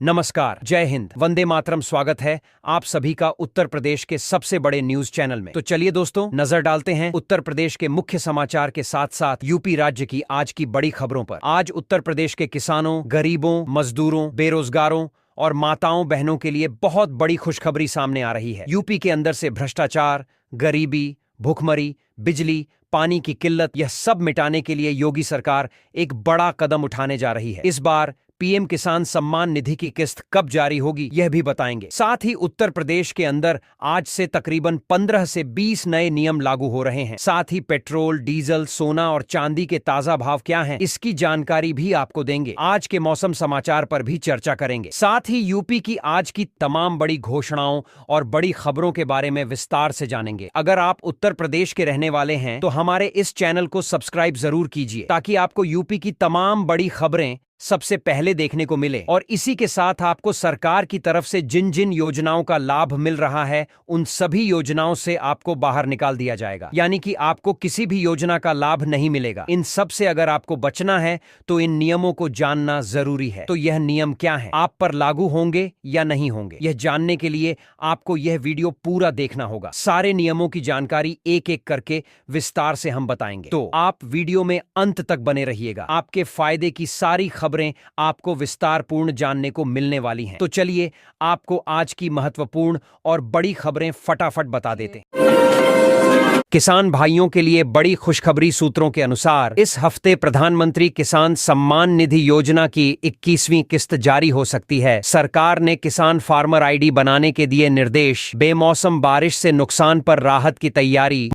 नमस्कार, जय हिंद, वंदे मातरम। स्वागत है आप सभी का उत्तर प्रदेश के सबसे बड़े न्यूज चैनल में। तो चलिए दोस्तों, नजर डालते हैं उत्तर प्रदेश के मुख्य समाचार के साथ साथ यूपी राज्य की आज की बड़ी खबरों पर। आज उत्तर प्रदेश के किसानों, गरीबों, मजदूरों, बेरोजगारों और माताओं बहनों के लिए बहुत बड़ी खुशखबरी सामने आ रही है। यूपी के अंदर से भ्रष्टाचार, गरीबी, भूखमरी, बिजली, पानी की किल्लत, यह सब मिटाने के लिए योगी सरकार एक बड़ा कदम उठाने जा रही है। इस बार पीएम किसान सम्मान निधि की किस्त कब जारी होगी, यह भी बताएंगे। साथ ही उत्तर प्रदेश के अंदर आज से तकरीबन 15 से 20 नए नियम लागू हो रहे हैं। साथ ही पेट्रोल, डीजल, सोना और चांदी के ताजा भाव क्या हैं, इसकी जानकारी भी आपको देंगे। आज के मौसम समाचार पर भी चर्चा करेंगे। साथ ही यूपी की आज की तमाम बड़ी घोषणाओं और बड़ी खबरों के बारे में विस्तार से जानेंगे। अगर आप उत्तर प्रदेश के रहने वाले हैं तो हमारे इस चैनल को सब्सक्राइब जरूर कीजिए, ताकि आपको यूपी की तमाम बड़ी खबरें सबसे पहले देखने को मिले। और इसी के साथ आपको सरकार की तरफ से जिन जिन योजनाओं का लाभ मिल रहा है, उन सभी योजनाओं से आपको बाहर निकाल दिया जाएगा। यानी कि आपको किसी भी योजना का लाभ नहीं मिलेगा। इन सब से अगर आपको बचना है तो इन नियमों को जानना जरूरी है। तो यह नियम क्या है, आप पर लागू होंगे या नहीं होंगे, यह जानने के लिए आपको यह वीडियो पूरा देखना होगा। सारे नियमों की जानकारी एक एक करके विस्तार से हम बताएंगे, तो आप वीडियो में अंत तक बने रहिएगा। आपके फायदे की सारी खबरें आपको विस्तारपूर्ण जानने को मिलने वाली हैं। तो चलिए आपको आज की महत्वपूर्ण और बड़ी खबरें फटाफट बता देते हैं। किसान भाइयों के लिए बड़ी खुशखबरी। सूत्रों के अनुसार इस हफ्ते प्रधानमंत्री किसान सम्मान निधि योजना की 21वीं किस्त जारी हो सकती है। सरकार ने किसान फार्मर आईडी बनाने के दिए निर्देश। बेमौसम बारिश से नुकसान पर राहत की तैयारी।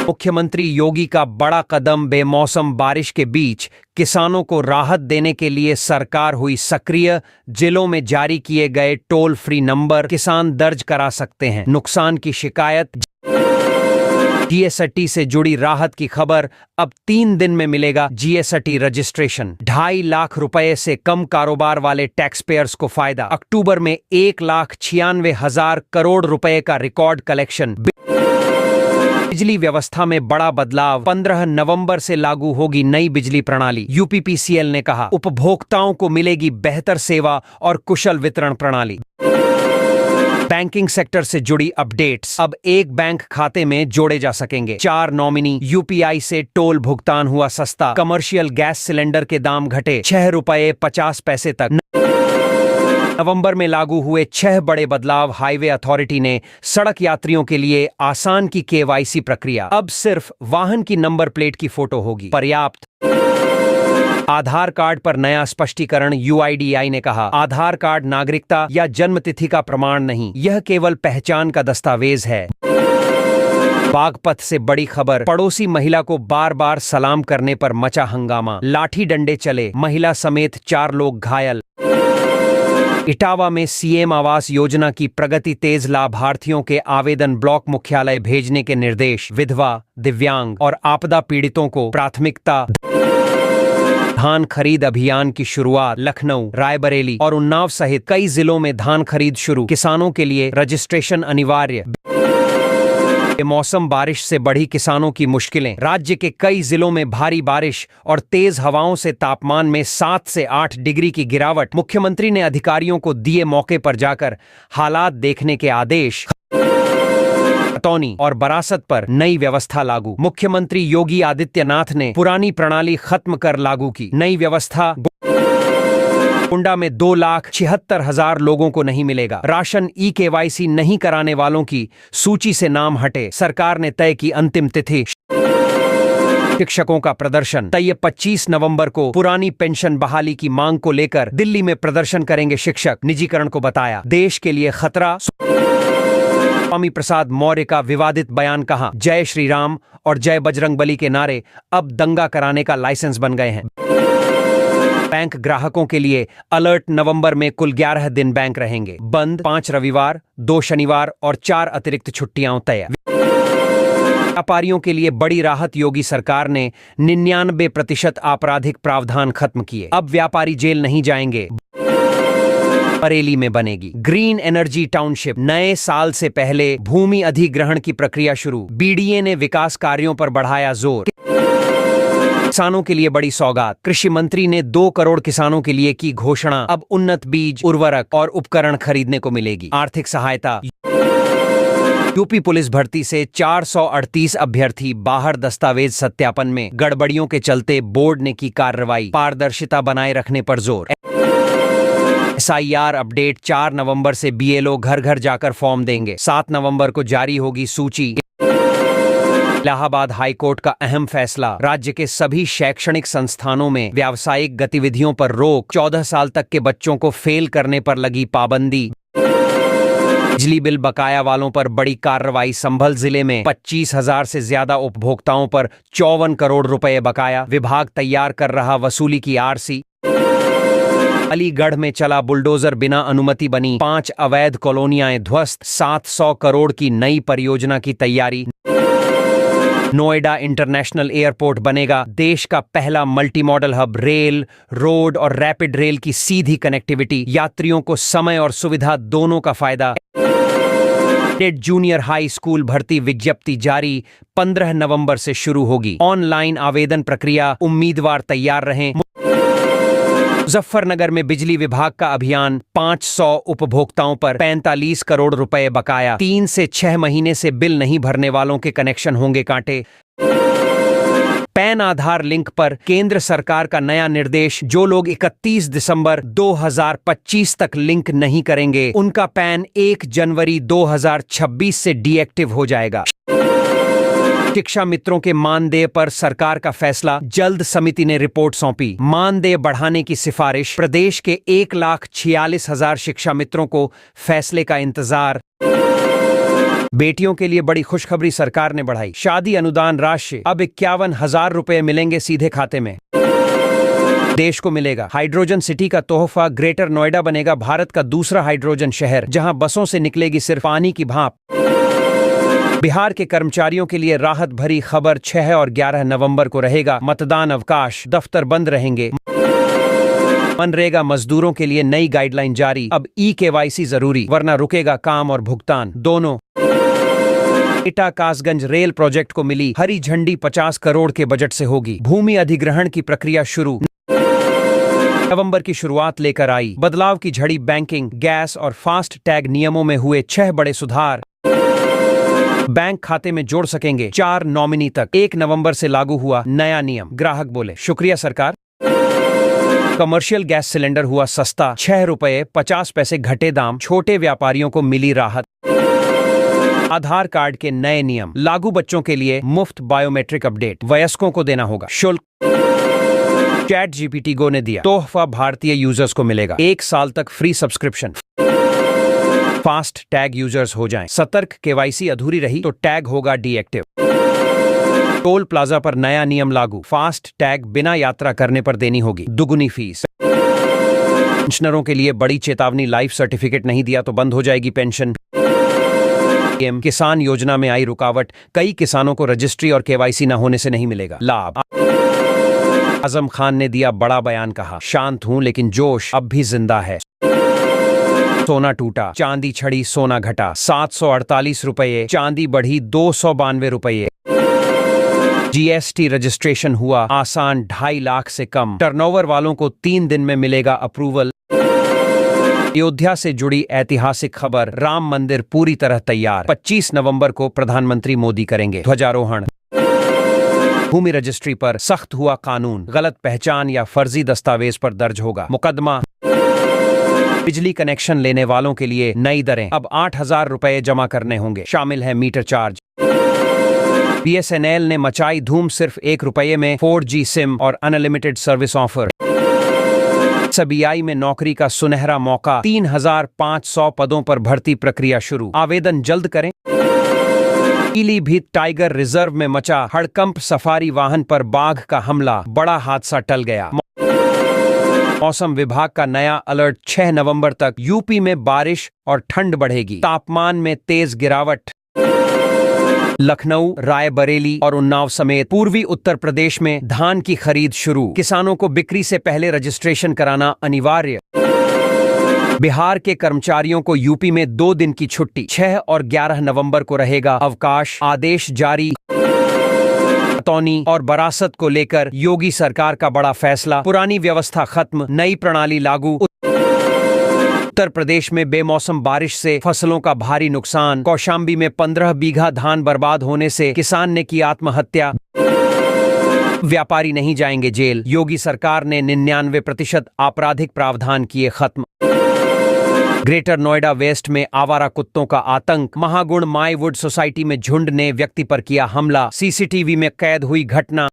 मुख्यमंत्री योगी का बड़ा कदम। बेमौसम बारिश के बीच किसानों को राहत देने के लिए सरकार हुई सक्रिय। जिलों में जारी किए गए टोल फ्री नंबर, किसान दर्ज करा सकते हैं नुकसान की शिकायत। जीएसटी से जुड़ी राहत की खबर, अब 3 दिन में मिलेगा जीएसटी रजिस्ट्रेशन। 2.5 लाख रुपए से कम कारोबार वाले टैक्स पेयर्स को फायदा। अक्टूबर में 1,96,000 करोड़ रुपए का रिकॉर्ड कलेक्शन। बिजली व्यवस्था में बड़ा बदलाव। 15 नवंबर से लागू होगी नई बिजली प्रणाली। यूपीपीसीएल ने कहा उपभोक्ताओं को मिलेगी बेहतर सेवा और कुशल वितरण प्रणाली। बैंकिंग सेक्टर से जुड़ी अपडेट्स, अब एक बैंक खाते में जोड़े जा सकेंगे 4 नॉमिनी। यूपीआई से टोल भुगतान हुआ सस्ता। कमर्शियल गैस सिलेंडर के दाम घटे 6 रुपए 50 पैसे तक। नवंबर में लागू हुए 6 बड़े बदलाव। हाईवे अथॉरिटी ने सड़क यात्रियों के लिए आसान की केवाईसी प्रक्रिया। अब सिर्फ वाहन की नंबर प्लेट की फोटो होगी पर्याप्त। आधार कार्ड पर नया स्पष्टीकरण। यूआईडीएआई ने कहा आधार कार्ड नागरिकता या जन्मतिथि का प्रमाण नहीं, यह केवल पहचान का दस्तावेज है। बागपत से बड़ी खबर। पड़ोसी महिला को बार बार सलाम करने पर मचा हंगामा। लाठी डंडे चले, महिला समेत 4 लोग घायल। इटावा में सीएम आवास योजना की प्रगति तेज। लाभार्थियों के आवेदन ब्लॉक मुख्यालय भेजने के निर्देश। विधवा, दिव्यांग और आपदा पीड़ितों को प्राथमिकता। धान खरीद अभियान की शुरुआत। लखनऊ, रायबरेली और उन्नाव सहित कई जिलों में धान खरीद शुरू। किसानों के लिए रजिस्ट्रेशन अनिवार्य। मौसम बारिश से बढ़ी किसानों की मुश्किलें। राज्य के कई जिलों में भारी बारिश और तेज हवाओं से तापमान में 7 से 8 डिग्री की गिरावट। मुख्यमंत्री ने अधिकारियों को दिए मौके पर जाकर हालात देखने के आदेश। खतौनी और वरासत पर नई व्यवस्था लागू। मुख्यमंत्री योगी आदित्यनाथ ने पुरानी प्रणाली खत्म कर लागू की नई व्यवस्था। गोंडा में 2,76,000 लोगों को नहीं मिलेगा राशन। केवाईसी नहीं कराने वालों की सूची से नाम हटे। सरकार ने तय की अंतिम तिथि। शिक्षकों का प्रदर्शन। तय 25 नवंबर को पुरानी पेंशन बहाली की मांग को लेकर दिल्ली में प्रदर्शन करेंगे शिक्षक। निजीकरण को बताया देश के लिए खतरा। स्वामी प्रसाद मौर्य का विवादित बयान। कहा जय श्री राम और जय बजरंगबली के नारे अब दंगा कराने का लाइसेंस बन गए हैं। बैंक ग्राहकों के लिए अलर्ट। नवंबर में कुल 11 दिन बैंक रहेंगे बंद। 5 रविवार, 2 शनिवार और 4 अतिरिक्त छुट्टियां तय। व्यापारियों के लिए बड़ी राहत। योगी सरकार ने 99% आपराधिक प्रावधान खत्म किए। अब व्यापारी जेल नहीं जाएंगे। बरेली में बनेगी ग्रीन एनर्जी टाउनशिप। नए साल से पहले भूमि अधिग्रहण की प्रक्रिया शुरू। बीडीए ने विकास कार्यों पर बढ़ाया जोर। किसानों के लिए बड़ी सौगात। कृषि मंत्री ने 2 करोड़ किसानों के लिए की घोषणा। अब उन्नत बीज, उर्वरक और उपकरण खरीदने को मिलेगी। आर्थिक सहायता। यूपी पुलिस भर्ती से 438 अभ्यर्थी बाहर दस्तावेज सत्यापन में गड़बड़ियों के चलते बोर्ड ने की कार्रवाई। पारदर्शिता बनाए रखने पर जोर। SIR update. 4 नवंबर से BLO घर घर जाकर फॉर्म देंगे। 7 नवंबर को जारी होगी सूची। इलाहाबाद हाईकोर्ट का अहम फैसला। राज्य के सभी शैक्षणिक संस्थानों में व्यावसायिक गतिविधियों पर रोक। 14 साल तक के बच्चों को फेल करने पर लगी पाबंदी। बिजली बिल बकाया वालों पर बड़ी कार्रवाई। संभल जिले में 25,000 से ज्यादा उपभोक्ताओं पर 54 करोड़ रुपए बकाया। विभाग तैयार कर रहा वसूली की RC। अलीगढ़ में चला बुलडोजर बिना अनुमति बनी 5 अवैध कॉलोनियां ध्वस्त। 700 करोड़ की नई परियोजना की तैयारी। नोएडा इंटरनेशनल एयरपोर्ट बनेगा देश का पहला multi modal hub. Rail, road और रैपिड रेल की सीधी कनेक्टिविटी। यात्रियों को समय और सुविधा दोनों का फायदा। जूनियर हाई स्कूल भर्ती विज्ञप्ति जारी। 15 नवंबर से शुरू होगी ऑनलाइन आवेदन प्रक्रिया। उम्मीदवार तैयार रहें। मुजफ्फरनगर में बिजली विभाग का अभियान। 500 उपभोक्ताओं पर 45 करोड़ रुपए बकाया। 3 से 6 महीने से बिल नहीं भरने वालों के कनेक्शन होंगे काटे। पैन आधार लिंक पर केंद्र सरकार का नया निर्देश। जो लोग 31 दिसंबर 2025 तक लिंक नहीं करेंगे उनका पैन 1 जनवरी 2026 से डीएक्टिव हो जाएगा। शिक्षा मित्रों के मानदेय पर सरकार का फैसला। जल्द समिति ने रिपोर्ट सौंपी। मानदेय बढ़ाने की सिफारिश। प्रदेश के 1,46,000 शिक्षा मित्रों को फैसले का इंतजार। बेटियों के लिए बड़ी खुशखबरी सरकार ने बढ़ाई। शादी अनुदान राशि अब 51,000 रुपए मिलेंगे सीधे खाते में। देश को मिलेगा हाइड्रोजन सिटी का तोहफा। ग्रेटर नोएडा बनेगा भारत का दूसरा हाइड्रोजन शहर जहां बसों से निकलेगी सिर्फ पानी की भाप। बिहार के कर्मचारियों के लिए राहत भरी खबर। 6 और 11 नवंबर को रहेगा मतदान अवकाश। दफ्तर बंद रहेंगे। मनरेगा मजदूरों के लिए नई गाइडलाइन जारी। अब EKYC जरूरी वरना रुकेगा काम और भुगतान दोनों। एटा कासगंज रेल प्रोजेक्ट को मिली हरी झंडी। 50 करोड़ के बजट से होगी भूमि अधिग्रहण की प्रक्रिया शुरू। नवंबर की शुरुआत लेकर आई बदलाव की झड़ी। बैंकिंग, गैस और फास्ट टैग नियमों में हुए 6 बड़े सुधार। बैंक खाते में जोड़ सकेंगे 4 नॉमिनी तक। 1 नवंबर से लागू हुआ नया नियम। ग्राहक बोले शुक्रिया सरकार। कमर्शियल गैस सिलेंडर हुआ सस्ता। 6 रुपए 50 पैसे घटे दाम। छोटे व्यापारियों को मिली राहत। आधार कार्ड के नए नियम लागू। बच्चों के लिए मुफ्त बायोमेट्रिक अपडेट। वयस्कों को देना होगा शुल्क। ChatGPT Go ने दिया तोहफा। भारतीय यूजर्स को मिलेगा 1 साल तक free subscription. Fast tag users हो जाएं सतर्क। KYC अधूरी रही तो टैग होगा डीएक्टिव। टोल प्लाजा पर नया नियम लागू। फास्ट टैग बिना यात्रा करने पर देनी होगी दुगुनी फीस। पेंशनरों के लिए बड़ी चेतावनी। लाइफ सर्टिफिकेट नहीं दिया तो बंद हो जाएगी पेंशन। किसान योजना में आई रुकावट। कई किसानों को रजिस्ट्री और KYC न होने से नहीं मिलेगा लाभ। आजम खान ने दिया बड़ा बयान। कहा शांत हूं लेकिन जोश अब भी जिंदा है। सोना टूटा, चांदी छड़ी, सोना घटा। 748 रुपये। चांदी बढ़ी 292 रुपये। GST रजिस्ट्रेशन हुआ आसान। 2.5 लाख से कम टर्नओवर वालों को 3 दिन में मिलेगा अप्रूवल। अयोध्या से जुड़ी ऐतिहासिक खबर। राम मंदिर पूरी तरह तैयार। 25 नवंबर को प्रधानमंत्री मोदी करेंगे ध्वजारोहण। भूमि रजिस्ट्री पर सख्त हुआ कानून। गलत पहचान या फर्जी दस्तावेज पर दर्ज होगा मुकदमा। बिजली कनेक्शन लेने वालों के लिए नई दरें। अब 8,000 रुपए जमा करने होंगे। शामिल है मीटर चार्ज। BSNL ने मचाई धूम। सिर्फ 1 रुपये में 4G सिम और अनलिमिटेड सर्विस ऑफर। SBI में नौकरी का सुनहरा मौका। 3,500 पदों पर भर्ती प्रक्रिया शुरू। आवेदन जल्द करें। पीलीभीत टाइगर रिजर्व में मचा हड़कंप। सफारी वाहन पर बाघ का हमला। बड़ा हादसा टल गया। मौसम विभाग का नया अलर्ट। 6 नवंबर तक यूपी में बारिश और ठंड बढ़ेगी। तापमान में तेज गिरावट। लखनऊ, रायबरेली और उन्नाव समेत पूर्वी उत्तर प्रदेश में धान की खरीद शुरू। किसानों को बिक्री से पहले रजिस्ट्रेशन कराना अनिवार्य। बिहार के कर्मचारियों को यूपी में 2 दिन की छुट्टी। 6 और 11 नवंबर को रहेगा अवकाश। आदेश जारी। खतौनी और वरासत को लेकर योगी सरकार का बड़ा फैसला, पुरानी व्यवस्था खत्म, नई प्रणाली लागू। उत्तर प्रदेश में बेमौसम बारिश से फसलों का भारी नुकसान, कौशाम्बी में 15 बीघा धान बर्बाद होने से किसान ने की आत्महत्या। व्यापारी नहीं जाएंगे जेल, योगी सरकार ने 99% आपराधिक प्रावधान किए खत्म। ग्रेटर नोएडा वेस्ट में आवारा कुत्तों का आतंक, महागुण माईवुड सोसाइटी में झुंड ने व्यक्ति पर किया हमला, सीसीटीवी में कैद हुई घटना।